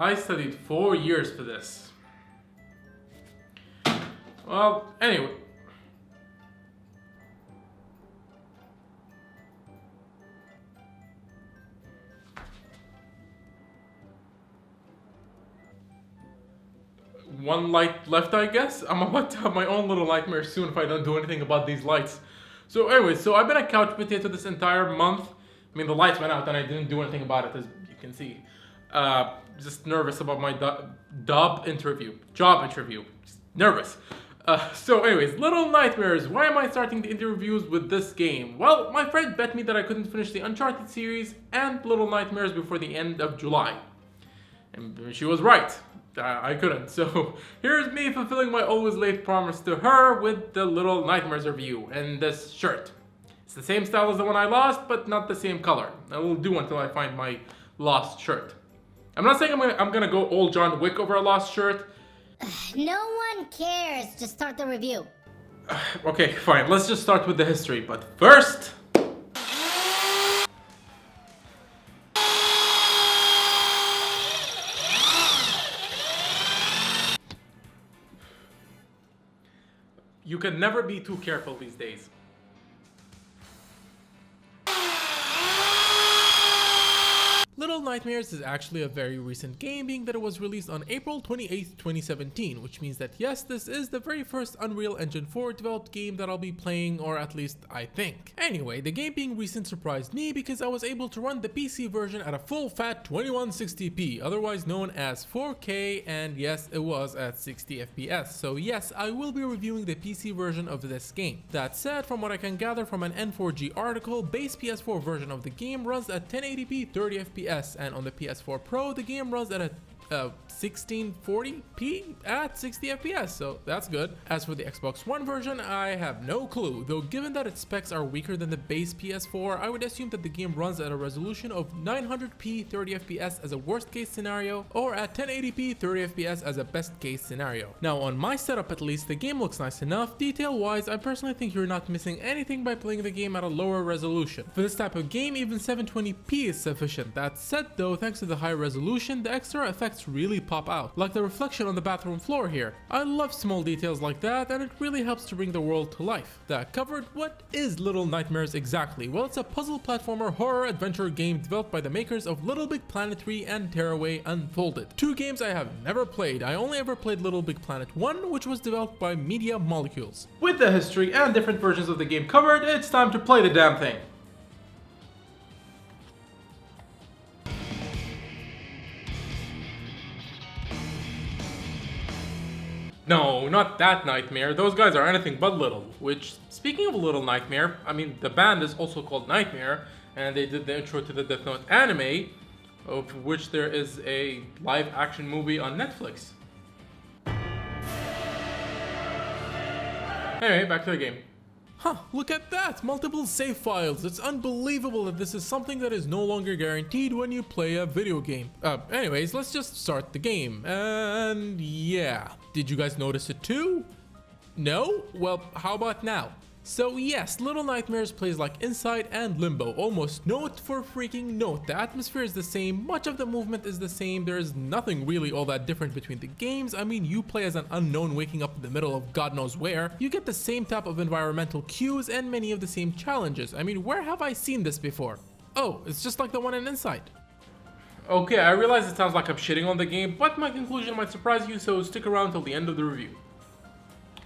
I studied 4 years for this. Well, anyway. One light left, I guess. I'm about to have my own little nightmare soon if I don't do anything about these lights. So anyway, so I've been a couch potato this entire month. I mean, the lights went out and I didn't do anything about it, as you can see. Just nervous about my job interview. Just nervous. So anyways, Little Nightmares. Why am I starting the interviews with this game? Well, my friend bet me that I couldn't finish the Uncharted series and Little Nightmares before the end of July. And she was right. I couldn't. So here's me fulfilling my always late promise to her with the Little Nightmares review and this shirt. It's the same style as the one I lost, but not the same color. I will do until I find my lost shirt. I'm not saying I'm gonna go all John Wick over a lost shirt. No one cares. Just start the review. Okay, fine. Let's just start with the history. But first... You can never be too careful these days. Little Nightmares is actually a very recent game, being that it was released on April 28th, 2017, which means that yes, this is the very first Unreal Engine 4 developed game that I'll be playing, or at least I think. Anyway, the game being recent surprised me because I was able to run the PC version at a full fat 2160p, otherwise known as 4K, and yes, it was at 60 FPS, so yes, I will be reviewing the PC version of this game. That said, from what I can gather from an N4G article, base PS4 version of the game runs at 1080p 30 FPS, and on the PS4 Pro, the game runs at a 1640p at 60 FPS, so that's good. As for the Xbox One version, I have no clue, though given that its specs are weaker than the base PS4, I would assume that the game runs at a resolution of 900p 30 FPS as a worst case scenario, or at 1080p 30 FPS as a best case scenario. Now on my setup at least, the game looks nice enough. Detail wise, I personally think you're not missing anything by playing the game at a lower resolution. For this type of game, even 720p is sufficient. That said though, thanks to the high resolution, the extra effects really pop out, like the reflection on the bathroom floor here. I love small details like that, and it really helps to bring the world to life. That covered, what is Little Nightmares exactly? Well, it's a puzzle platformer horror adventure game developed by the makers of Little Big Planet 3 and Tearaway Unfolded. Two games I have never played. I only ever played Little Big Planet 1, which was developed by Media Molecules. With the history and different versions of the game covered, it's time to play the damn thing. No, not that Nightmare. Those guys are anything but little. Which, speaking of Little Nightmare, I mean, the band is also called Nightmare, and they did the intro to the Death Note anime, of which there is a live action movie on Netflix. Anyway, back to the game. Huh, look at that! Multiple save files. It's unbelievable that this is something that is no longer guaranteed when you play a video game. Anyways, let's just start the game. And yeah. Did you guys notice it too? No? Well, how about now? So yes, Little Nightmares plays like Inside and Limbo, almost note for freaking note. The atmosphere is the same, much of the movement is the same, there is nothing really all that different between the games. I mean, you play as an unknown waking up in the middle of God knows where, you get the same type of environmental cues and many of the same challenges. I mean, where have I seen this before? Oh, it's just like the one in Inside. Okay, I realize it sounds like I'm shitting on the game, but my conclusion might surprise you, so stick around till the end of the review.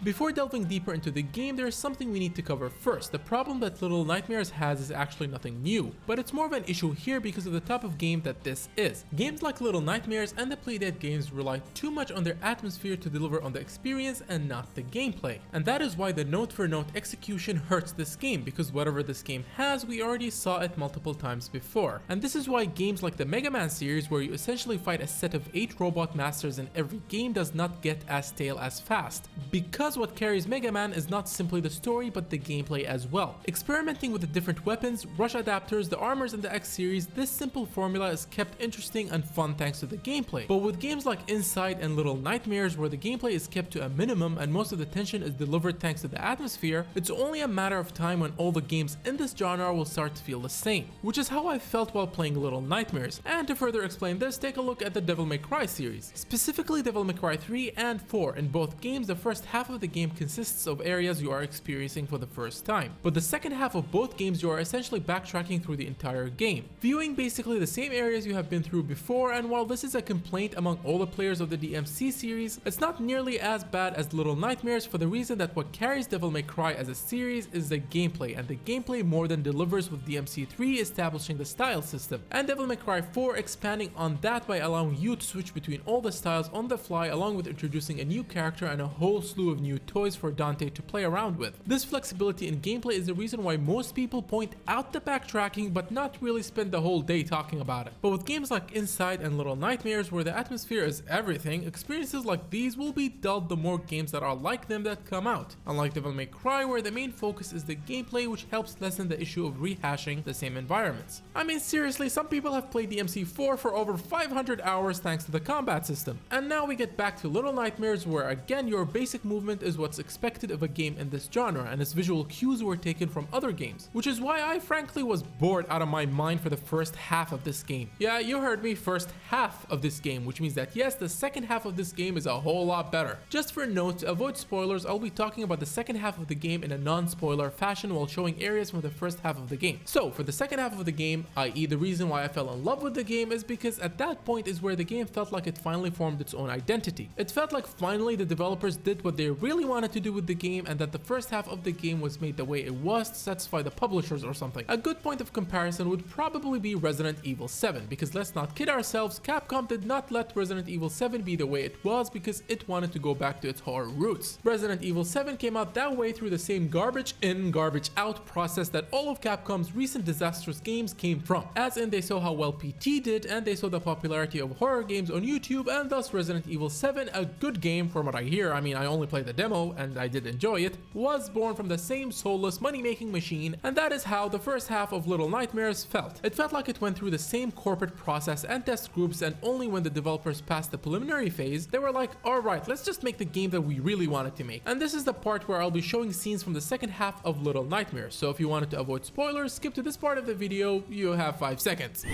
Before delving deeper into the game, there is something we need to cover first. The problem that Little Nightmares has is actually nothing new, but it's more of an issue here because of the type of game that this is. Games like Little Nightmares and the Playdead games rely too much on their atmosphere to deliver on the experience and not the gameplay. And that is why the note-for-note execution hurts this game, because whatever this game has, we already saw it multiple times before. And this is why games like the Mega Man series, where you essentially fight a set of 8 robot masters in every game, does not get as stale as fast. Because because what carries Mega Man is not simply the story but the gameplay as well. Experimenting with the different weapons, rush adapters, the armors in the X series, this simple formula is kept interesting and fun thanks to the gameplay. But with games like Inside and Little Nightmares, where the gameplay is kept to a minimum and most of the tension is delivered thanks to the atmosphere, it's only a matter of time when all the games in this genre will start to feel the same, which is how I felt while playing Little Nightmares. And to further explain this, take a look at the Devil May Cry series, specifically Devil May Cry 3 and 4. In both games, the first half of the game consists of areas you are experiencing for the first time, but the second half of both games you are essentially backtracking through the entire game, viewing basically the same areas you have been through before. And while this is a complaint among all the players of the DMC series, it's not nearly as bad as Little Nightmares, for the reason that what carries Devil May Cry as a series is the gameplay, and the gameplay more than delivers, with DMC 3 establishing the style system, and Devil May Cry 4 expanding on that by allowing you to switch between all the styles on the fly, along with introducing a new character and a whole slew of new toys for Dante to play around with. This flexibility in gameplay is the reason why most people point out the backtracking but not really spend the whole day talking about it. But with games like Inside and Little Nightmares, where the atmosphere is everything, experiences like these will be dulled the more games that are like them that come out. Unlike Devil May Cry, where the main focus is the gameplay, which helps lessen the issue of rehashing the same environments. I mean, seriously, some people have played DMC4 for over 500 hours thanks to the combat system. And now we get back to Little Nightmares, where again your basic movement is what's expected of a game in this genre, and its visual cues were taken from other games, which is why I frankly was bored out of my mind for the first half of this game. Yeah, you heard me, first half of this game, which means that yes, the second half of this game is a whole lot better. Just for note, to avoid spoilers, I'll be talking about the second half of the game in a non-spoiler fashion while showing areas from the first half of the game. So for the second half of the game, i.e. the reason why I fell in love with the game, is because at that point is where the game felt like it finally formed its own identity. It felt like finally the developers did what they really wanted to do with the game, and that the first half of the game was made the way it was to satisfy the publishers or something. A good point of comparison would probably be Resident Evil 7, because let's not kid ourselves, Capcom did not let Resident Evil 7 be the way it was because it wanted to go back to its horror roots. Resident Evil 7 came out that way through the same garbage in, garbage out process that all of Capcom's recent disastrous games came from, as in they saw how well PT did, and they saw the popularity of horror games on YouTube, and thus Resident Evil 7, a good game from what I hear, I mean I only played the demo and I did enjoy it, was born from the same soulless money-making machine, and that is how the first half of Little Nightmares felt. It felt like it went through the same corporate process and test groups, and only when the developers passed the preliminary phase, they were like, alright, let's just make the game that we really wanted to make. And this is the part where I'll be showing scenes from the second half of Little Nightmares, so if you wanted to avoid spoilers, skip to this part of the video, you have 5 seconds.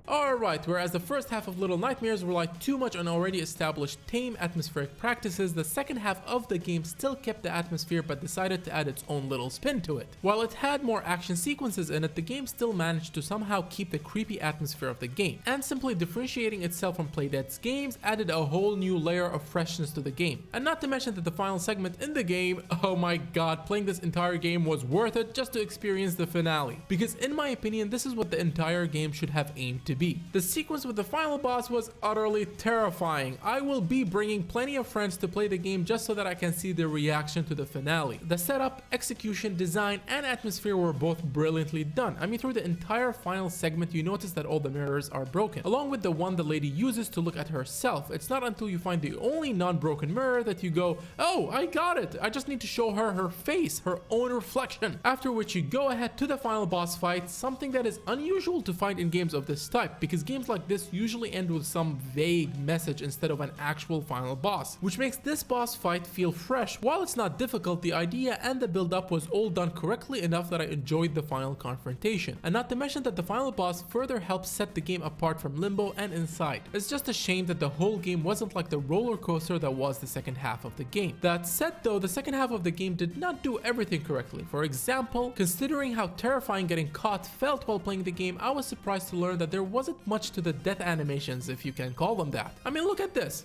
Alright, whereas the first half of Little Nightmares relied too much on already established tame atmospheric practices, the second half of the game still kept the atmosphere but decided to add its own little spin to it. While it had more action sequences in it, the game still managed to somehow keep the creepy atmosphere of the game, and simply differentiating itself from Playdead's games added a whole new layer of freshness to the game. And not to mention that the final segment in the game, oh my god, playing this entire game was worth it just to experience the finale, because in my opinion this is what the entire game should have aimed to be. The sequence with the final boss was utterly terrifying. I will be bringing plenty of friends to play the game just so that I can see their reaction to the finale. The setup, execution, design, and atmosphere were both brilliantly done. I mean, through the entire final segment you notice that all the mirrors are broken, along with the one the lady uses to look at herself. It's not until you find the only non-broken mirror that you go, oh, I got it, I just need to show her her face, her own reflection. After which you go ahead to the final boss fight, something that is unusual to find in games of this type, because games like this usually end with some vague message instead of an actual final boss, which makes this boss fight feel fresh. While it's not difficult, the idea and the build-up was all done correctly enough that I enjoyed the final confrontation. And not to mention that the final boss further helps set the game apart from Limbo and Inside. It's just a shame that the whole game wasn't like the roller coaster that was the second half of the game. That said though, the second half of the game did not do everything correctly. For example, considering how terrifying getting caught felt while playing the game, I was surprised to learn that there wasn't much to the death animations, if you can call them that. I mean, look at this.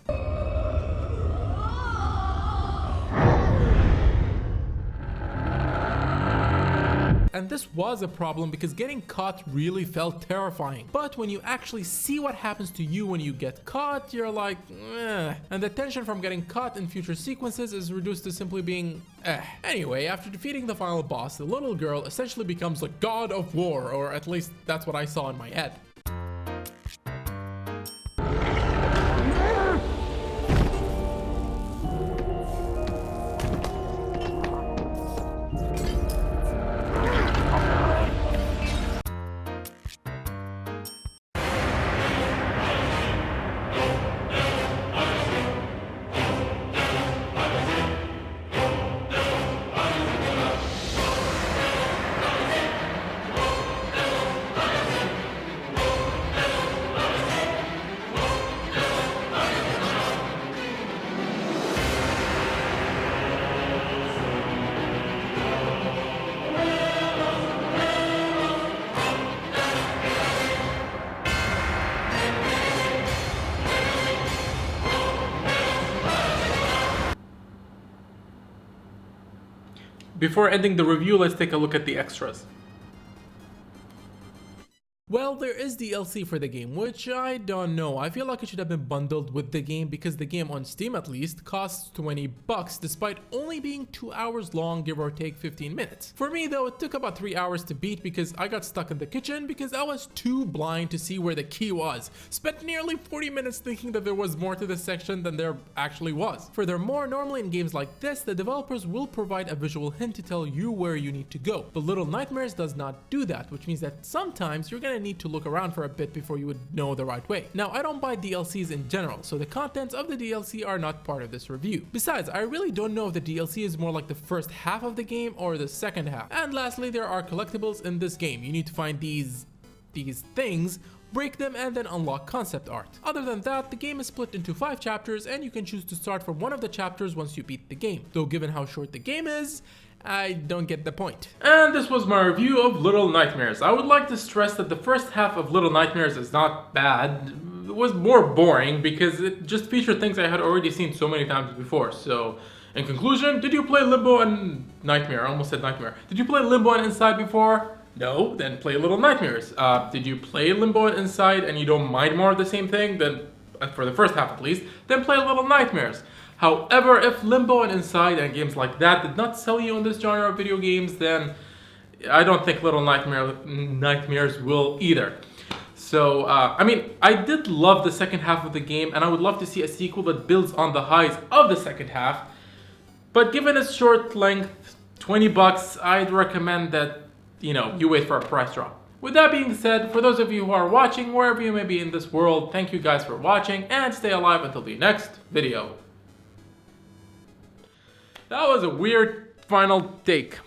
And this was a problem because getting caught really felt terrifying. But when you actually see what happens to you when you get caught, you're like, eh. And the tension from getting caught in future sequences is reduced to simply being eh. Anyway, after defeating the final boss, the little girl essentially becomes the god of war, or at least that's what I saw in my head. before ending the review, let's take a look at the extras. Well, there is DLC for the game, which I don't know. I feel like it should have been bundled with the game because the game on Steam at least costs 20 bucks despite only being 2 hours long, give or take 15 minutes. For me though, it took about 3 hours to beat because I got stuck in the kitchen because I was too blind to see where the key was. Spent nearly 40 minutes thinking that there was more to this section than there actually was. Furthermore, normally in games like this, the developers will provide a visual hint to tell you where you need to go. But Little Nightmares does not do that, which means that sometimes you're gonna need to look around for a bit before you would know the right way. Now, I don't buy DLCs in general, so the contents of the DLC are not part of this review. Besides, I really don't know if the DLC is more like the first half of the game or the second half. And lastly, there are collectibles in this game. You need to find these things, break them, and then unlock concept art. Other than that, the game is split into 5 chapters and you can choose to start from one of the chapters once you beat the game. Though given how short the game is, I don't get the point. And this was my review of Little Nightmares. I would like to stress that the first half of Little Nightmares is not bad. It was more boring because it just featured things I had already seen so many times before. So, in conclusion, did you play Limbo and Nightmare? I almost said Nightmare. Did you play Limbo and Inside before? No? Then play Little Nightmares. Did you play Limbo and Inside and you don't mind more of the same thing? Then, for the first half at least, then play Little Nightmares. However, if Limbo and Inside and games like that did not sell you in this genre of video games, then I don't think Little Nightmares will either. So, I mean, I did love the second half of the game, and I would love to see a sequel that builds on the highs of the second half. But given its short length, 20 bucks, I'd recommend that, you wait for a price drop. With that being said, for those of you who are watching, wherever you may be in this world, thank you guys for watching, and stay alive until the next video. That was a weird final take.